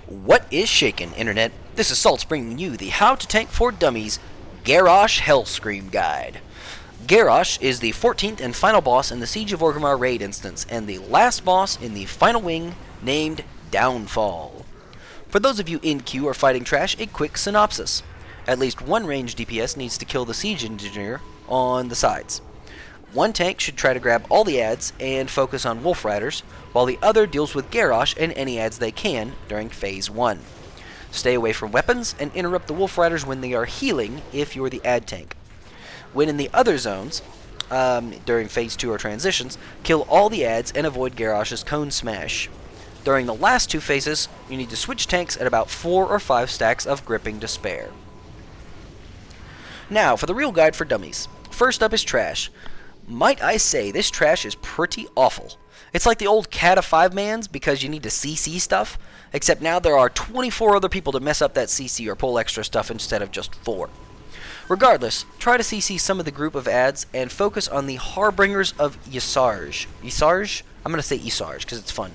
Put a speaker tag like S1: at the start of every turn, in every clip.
S1: What is shakin', Internet? This is Salt's bringing you the How to Tank for Dummies Garrosh Hellscream Guide. Garrosh is the 14th and final boss in the Siege of Orgrimmar raid instance, and the last boss in the final wing, named Downfall. For those of you in queue or fighting trash, a quick synopsis. At least one ranged DPS needs to kill the siege engineer on the sides. One tank should try to grab all the adds and focus on wolf riders, while the other deals with Garrosh and any adds they can during Phase 1. Stay away from weapons and interrupt the wolf riders when they are healing if you're the add tank. When in the other zones, during Phase 2 or transitions, kill all the adds and avoid Garrosh's cone smash. During the last two phases, you need to switch tanks at about 4 or 5 stacks of Gripping Despair. Now, for the real guide for dummies. First up is trash. Might I say, this trash is pretty awful. It's like the old Cat of 5 mans because you need to CC stuff, except now there are 24 other people to mess up that CC or pull extra stuff instead of just 4. Regardless, try to CC some of the group of adds and focus on the Harbingers of Ysarge. Ysarge? I'm going to say Ysarge because it's fun.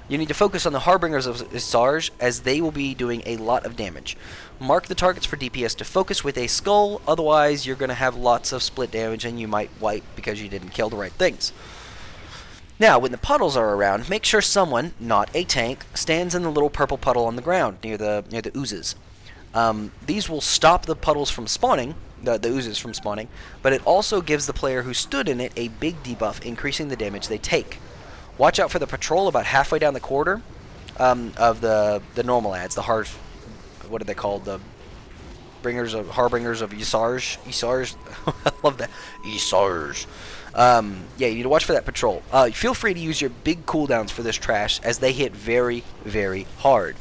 S1: You need to focus on the Harbingers of Ysarge as they will be doing a lot of damage. Mark the targets for DPS to focus with a skull, otherwise you're going to have lots of split damage and you might wipe because you didn't kill the right things. Now, when the puddles are around, make sure someone, not a tank, stands in the little purple puddle on the ground near the oozes. These will stop the puddles from spawning, the oozes from spawning, but it also gives the player who stood in it a big debuff, increasing the damage they take. Watch out for the patrol about halfway down the corridor of the normal adds, the what are they called? The Harbingers of Ysarge. Ysarge. I love that. Ysarge. Yeah, you need to watch for that patrol. Feel free to use your big cooldowns for this trash as they hit very, very hard.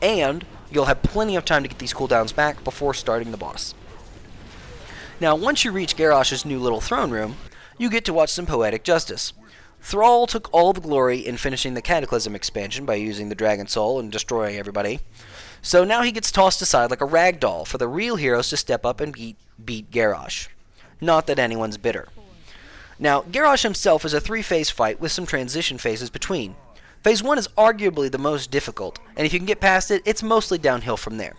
S1: And you'll have plenty of time to get these cooldowns back before starting the boss. Now, once you reach Garrosh's new little throne room, you get to watch some poetic justice. Thrall took all the glory in finishing the Cataclysm expansion by using the Dragon Soul and destroying everybody. So now he gets tossed aside like a rag doll for the real heroes to step up and beat Garrosh. Not that anyone's bitter. Now, Garrosh himself is a 3-phase fight with some transition phases between. Phase 1 is arguably the most difficult, and if you can get past it, it's mostly downhill from there.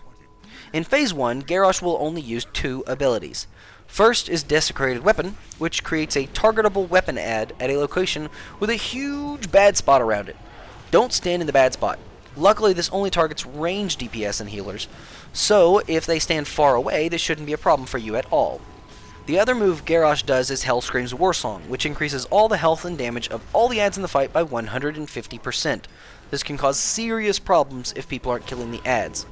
S1: In Phase 1, Garrosh will only use 2 abilities. First is Desecrated Weapon, which creates a targetable weapon add at a location with a huge bad spot around it. Don't stand in the bad spot. Luckily, this only targets ranged DPS and healers, so if they stand far away, this shouldn't be a problem for you at all. The other move Garrosh does is Hellscream's Warsong, which increases all the health and damage of all the adds in the fight by 150%. This can cause serious problems if people aren't killing the adds.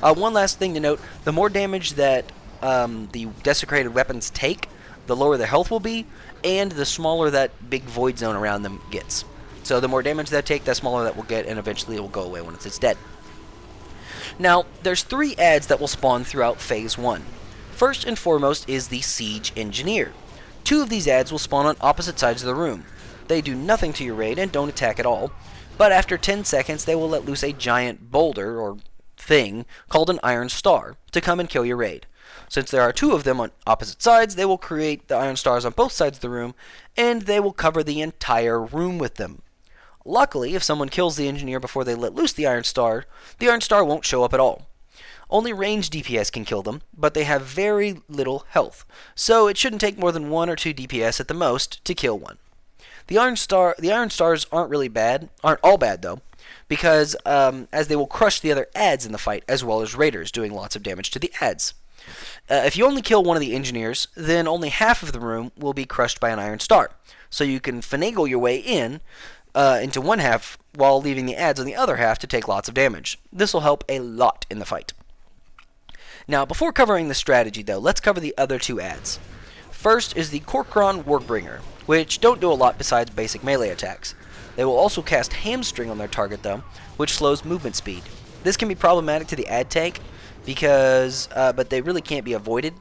S1: One last thing to note, the more damage that the desecrated weapons take, the lower their health will be, and the smaller that big void zone around them gets. So the more damage they take, the smaller that will get, and eventually it will go away when it's dead. Now, there's 3 adds that will spawn throughout Phase 1. First and foremost is the Siege Engineer. 2 of these adds will spawn on opposite sides of the room. They do nothing to your raid and don't attack at all, but after 10 seconds they will let loose a giant boulder, or thing, called an Iron Star, to come and kill your raid. Since there are 2 of them on opposite sides, they will create the Iron Stars on both sides of the room, and they will cover the entire room with them. Luckily, if someone kills the engineer before they let loose the Iron Star won't show up at all. Only ranged DPS can kill them, but they have very little health, so it shouldn't take more than 1 or 2 DPS at the most to kill one. The Iron Stars aren't all bad though, because as they will crush the other adds in the fight, as well as raiders, doing lots of damage to the adds. If you only kill one of the engineers, then only half of the room will be crushed by an Iron Star, so you can finagle your way into one half while leaving the adds on the other half to take lots of damage. This will help a lot in the fight. Now, before covering the strategy though, let's cover the other 2 adds. First is the Korkron Warbringer, which don't do a lot besides basic melee attacks. They will also cast Hamstring on their target though, which slows movement speed. This can be problematic to the add tank, because but they really can't be avoided.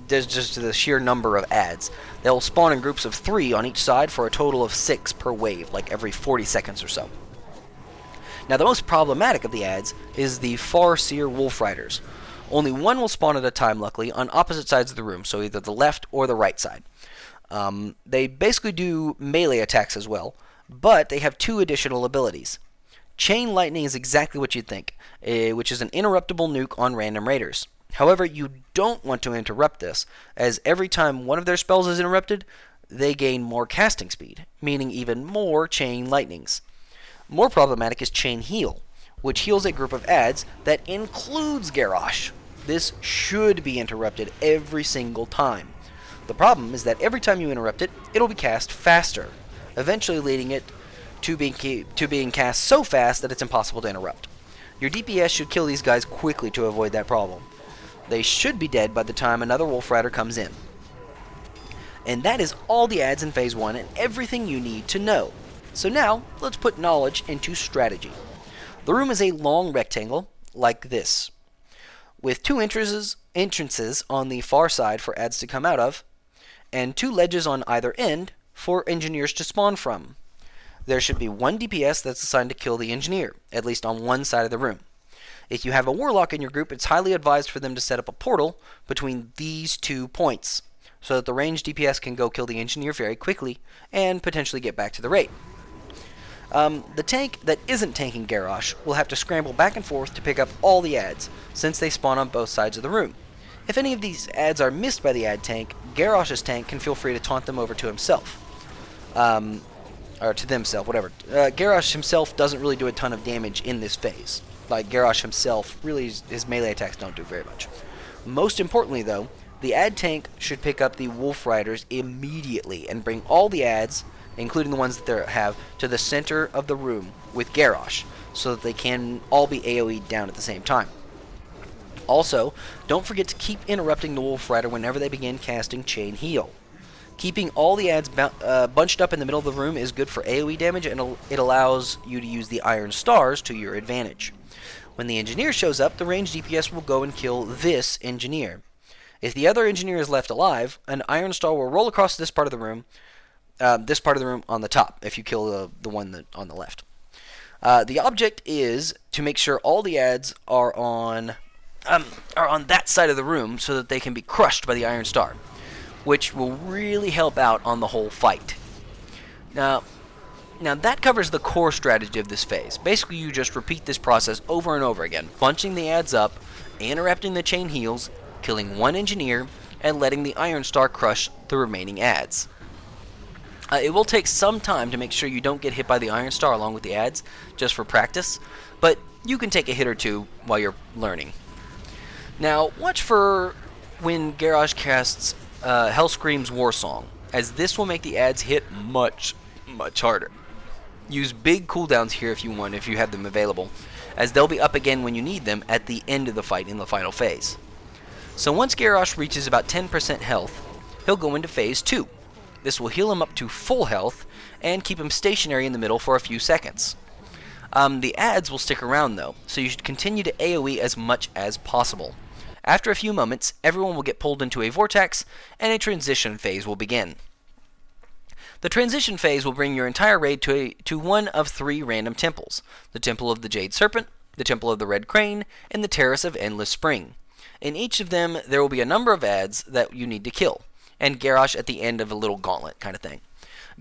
S1: There's just the sheer number of adds. They'll spawn in groups of 3 on each side for a total of 6 per wave, like every 40 seconds or so. Now, the most problematic of the adds is the Farseer Wolf Riders. Only 1 will spawn at a time, luckily, on opposite sides of the room, so either the left or the right side. They basically do melee attacks as well, but they have 2 additional abilities. Chain Lightning is exactly what you'd think, which is an interruptible nuke on random raiders. However, you don't want to interrupt this, as every time one of their spells is interrupted, they gain more casting speed, meaning even more Chain Lightnings. More problematic is Chain Heal, which heals a group of adds that includes Garrosh. This should be interrupted every single time. The problem is that every time you interrupt it, it'll be cast faster, eventually leading it to being cast so fast that it's impossible to interrupt. Your DPS should kill these guys quickly to avoid that problem. They should be dead by the time another Wolf Rider comes in. And that is all the adds in Phase 1 and everything you need to know. So now, let's put knowledge into strategy. The room is a long rectangle, like this, with 2 entrances on the far side for adds to come out of, and 2 ledges on either end for engineers to spawn from. There should be 1 DPS that's assigned to kill the engineer, at least on one side of the room. If you have a warlock in your group, it's highly advised for them to set up a portal between these 2 points, so that the ranged DPS can go kill the engineer very quickly and potentially get back to the raid. The tank that isn't tanking Garrosh will have to scramble back and forth to pick up all the adds, since they spawn on both sides of the room. If any of these adds are missed by the add tank, Garrosh's tank can feel free to taunt them over to himself. Or to themselves, whatever. Garrosh himself doesn't really do a ton of damage in this phase. Like, Garrosh himself, really, his melee attacks don't do very much. Most importantly, though, the add tank should pick up the Wolf Riders immediately and bring all the adds, including the ones that they have, to the center of the room with Garrosh, so that they can all be AoE'd down at the same time. Also, don't forget to keep interrupting the Wolf Rider whenever they begin casting Chain Heal. Keeping all the adds bunched up in the middle of the room is good for AoE damage, and it allows you to use the Iron Stars to your advantage. When the engineer shows up, the ranged DPS will go and kill this engineer. If the other engineer is left alive, an Iron Star will roll across this part of the room on the top, if you kill the one on the left. The object is to make sure all the adds are on that side of the room so that they can be crushed by the Iron Star, which will really help out on the whole fight. Now that covers the core strategy of this phase. Basically, you just repeat this process over and over again, bunching the adds up, interrupting the chain heals, killing one engineer, and letting the Iron Star crush the remaining adds. It will take some time to make sure you don't get hit by the Iron Star along with the adds, just for practice, but you can take a hit or two while you're learning. Now, watch for when Garrosh casts Hellscream's War Song, as this will make the adds hit much, much harder. Use big cooldowns here if you want, if you have them available, as they'll be up again when you need them at the end of the fight in the final phase. So once Garrosh reaches about 10% health, he'll go into phase 2. This will heal him up to full health and keep him stationary in the middle for a few seconds. The adds will stick around though, so you should continue to AoE as much as possible. After a few moments, everyone will get pulled into a vortex, and a transition phase will begin. The transition phase will bring your entire raid to one of 3 random temples: the Temple of the Jade Serpent, the Temple of the Red Crane, and the Terrace of Endless Spring. In each of them, there will be a number of adds that you need to kill, and Garrosh at the end of a little gauntlet kind of thing.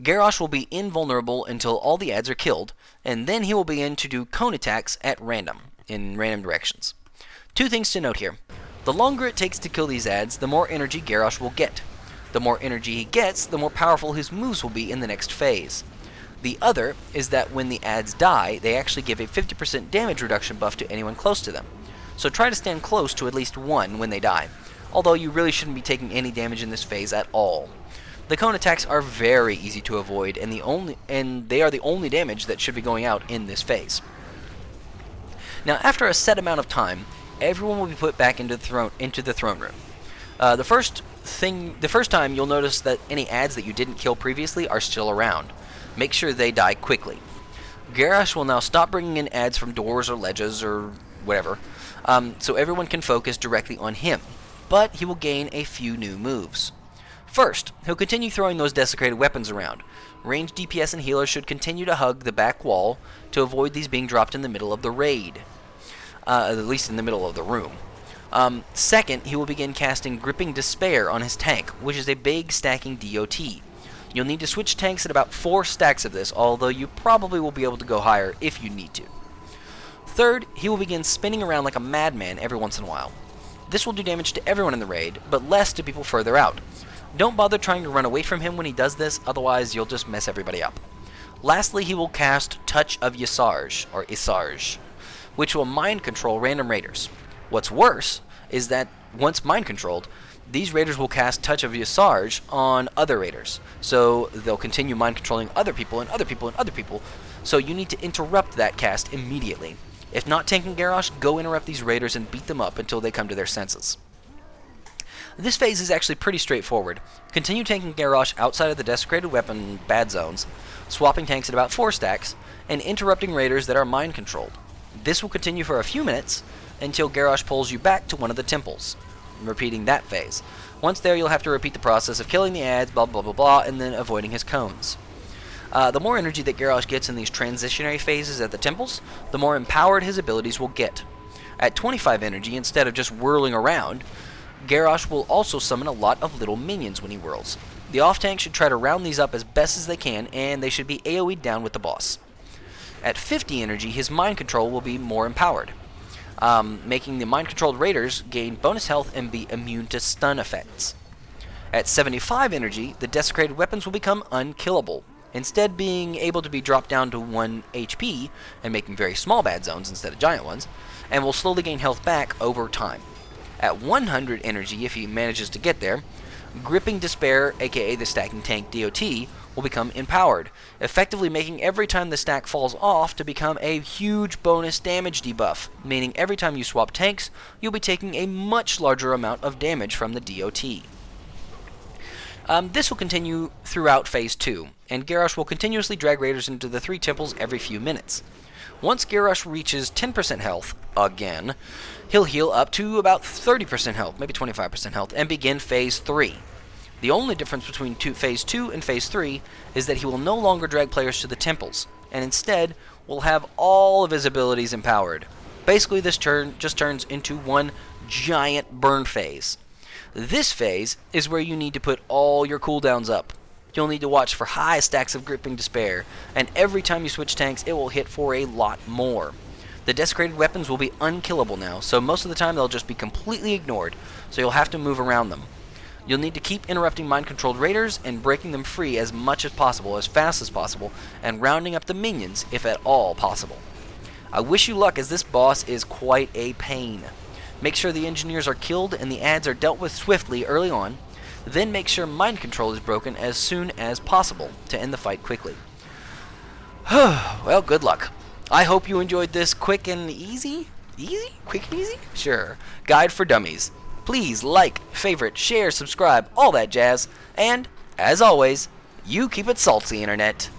S1: Garrosh will be invulnerable until all the adds are killed, and then he will begin to do cone attacks at random, in random directions. 2 things to note here. The longer it takes to kill these adds, the more energy Garrosh will get. The more energy he gets, the more powerful his moves will be in the next phase. The other is that when the adds die, they actually give a 50% damage reduction buff to anyone close to them. So try to stand close to at least one when they die, although you really shouldn't be taking any damage in this phase at all. The cone attacks are very easy to avoid, and they are the only damage that should be going out in this phase. Now, after a set amount of time, everyone will be put back into the throne room. The first time you'll notice that any adds that you didn't kill previously are still around. Make sure they die quickly. Garrosh will now stop bringing in adds from doors or ledges or whatever, so everyone can focus directly on him, but he will gain a few new moves. First, he'll continue throwing those desecrated weapons around. Ranged DPS and healers should continue to hug the back wall to avoid these being dropped in the middle of the raid. At least in the middle of the room. Second, he will begin casting Gripping Despair on his tank, which is a big stacking DOT. You'll need to switch tanks at about 4 stacks of this, although you probably will be able to go higher if you need to. Third, he will begin spinning around like a madman every once in a while. This will do damage to everyone in the raid, but less to people further out. Don't bother trying to run away from him when he does this, otherwise you'll just mess everybody up. Lastly, he will cast Touch of Isarge, which will mind control random raiders. What's worse is that once mind controlled, these raiders will cast Touch of Isarge on other raiders. So they'll continue mind controlling other people and other people and other people, so you need to interrupt that cast immediately. If not tanking Garrosh, go interrupt these raiders and beat them up until they come to their senses. This phase is actually pretty straightforward. Continue tanking Garrosh outside of the desecrated weapon bad zones, swapping tanks at about 4 stacks, and interrupting raiders that are mind controlled. This will continue for a few minutes until Garrosh pulls you back to one of the temples, repeating that phase. Once there, you'll have to repeat the process of killing the ads, blah blah blah blah, and then avoiding his cones. The more energy that Garrosh gets in these transitionary phases at the temples, the more empowered his abilities will get. At 25 energy, instead of just whirling around, Garrosh will also summon a lot of little minions when he whirls. The off-tank should try to round these up as best as they can, and they should be AoE'd down with the boss. At 50 energy, his mind control will be more empowered, making the mind-controlled raiders gain bonus health and be immune to stun effects. At 75 energy, the desecrated weapons will become unkillable, instead being able to be dropped down to 1 HP and making very small bad zones instead of giant ones, and will slowly gain health back over time. At 100 energy, if he manages to get there, Gripping Despair, aka the stacking tank DOT, will become empowered, effectively making every time the stack falls off to become a huge bonus damage debuff, meaning every time you swap tanks, you'll be taking a much larger amount of damage from the DOT. This will continue throughout Phase 2, and Garrosh will continuously drag raiders into the 3 temples every few minutes. Once Garrosh reaches 10% health, again, he'll heal up to about 30% health, maybe 25% health, and begin Phase 3. The only difference between Phase 2 and Phase 3 is that he will no longer drag players to the temples, and instead will have all of his abilities empowered. Basically, this turn just turns into one giant burn phase. This phase is where you need to put all your cooldowns up. You'll need to watch for high stacks of Gripping Despair, and every time you switch tanks, it will hit for a lot more. The desecrated weapons will be unkillable now, so most of the time they'll just be completely ignored, so you'll have to move around them. You'll need to keep interrupting mind-controlled raiders and breaking them free as much as possible, as fast as possible, and rounding up the minions if at all possible. I wish you luck, as this boss is quite a pain. Make sure the engineers are killed and the ads are dealt with swiftly early on, then make sure mind control is broken as soon as possible to end the fight quickly. Well, good luck. I hope you enjoyed this quick and easy? Quick and easy? Sure. Guide for Dummies. Please like, favorite, share, subscribe, all that jazz, and, as always, you keep it salty, Internet.